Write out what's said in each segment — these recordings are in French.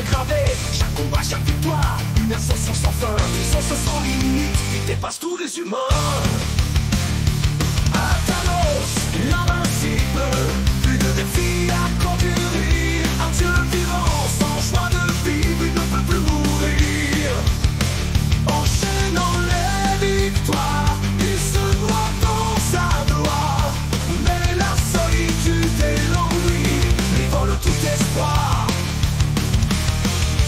est gravé. Chaque combat, chaque victoire, une ascension sans fin, une source sans limite qui dépasse tous les humains. Athanos, l'invincible, plus de défis à conquérir. Un dieu vivant, sans choix de vivre, il ne peut plus mourir. Enchaînant les victoires, il se noie dans sa gloire. Mais la solitude et l'ennui lui volent tout espoir.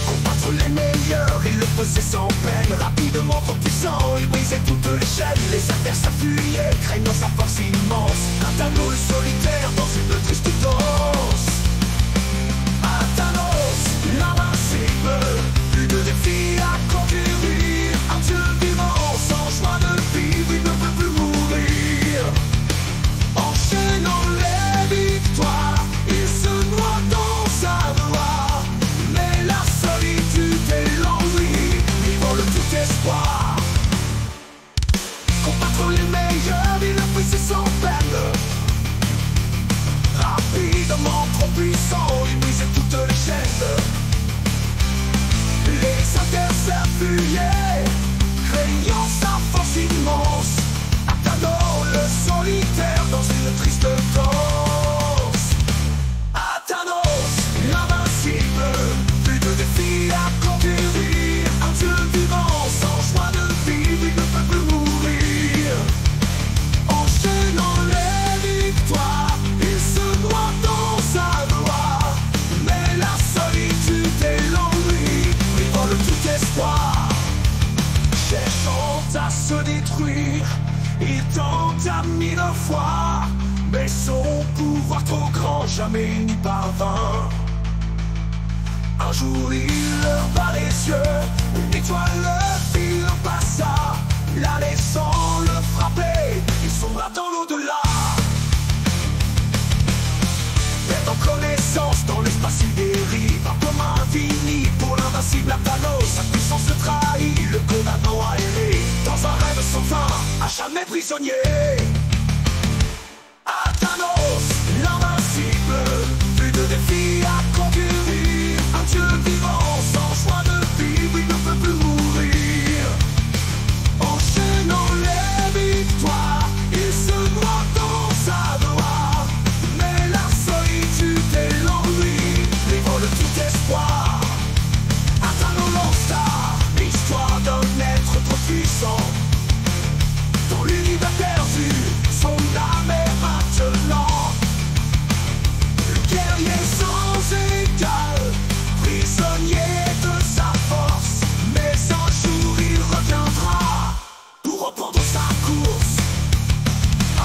Combattre les meilleurs, il le faisait sans peine. Rapidement trop puissant, il brisait toutes les chaînes. Les adversaires fuyaient, craignant sa force immense. Athanos solitaire dans une triste danse. Athanos, l'invincible, plus de défis à conquérir. Un dieu vivant, sans choix de vivre, il ne peut plus mourir. Enchaînant les victoires, il se noie dans sa gloire. Mais la solitude et l'ennui lui volent tout espoir. Combattre les meilleurs, il le faisait sans peine. Rapidement trop puissant, il brisait toutes les chaînes. Les adversaires fuyaient, craignant sa force immense. Athanos le solitaire dans une triste danse. Athanos, l'invincible, plus de défis à conquérir. Un dieu vivant, sans choix de vivre, il ne peut plus mourir. Enchaînant les victoires, il se noie dans sa gloire. Mais la solitude et l'ennui lui volent tout espoir. Cherchant à se détruire, il tenta 1000 fois. Mais son pouvoir trop grand, jamais n'y parvint. Un jour il leva les yeux, une étoile le fit le passa. La laissant le frapper, il sombra dans l'au-delà. Perdant connaissance dans l'espace il dérive. Un commun infini pour l'invincible Athanos. Sa puissance le trahit, le condamnant à errer dans un rêve sans fin, à jamais prisonnier. Athanos, l'invincible, plus de défis à conquérir. Un dieu vivant, sans choix de vivre, il ne peut plus mourir. Enchaînant les victoires, il se noie dans sa gloire. Mais la solitude et l'ennui lui volent tout espoir. Athanos Lance-Star, l'histoire d'un être trop puissant. Dans l'univers perdu, son âme est maintenant. Le guerrier sans égal, prisonnier de sa force. Mais un jour il reviendra pour reprendre sa course.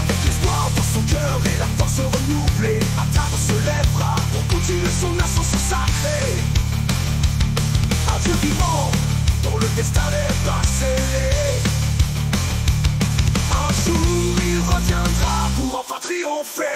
Avec l'espoir dans son cœur et la force renouvelée, Athanos se lèvera pour continuer son ascension sacrée. Un dieu vivant dont le destin est passé. Un jour il reviendra pour enfin triompher.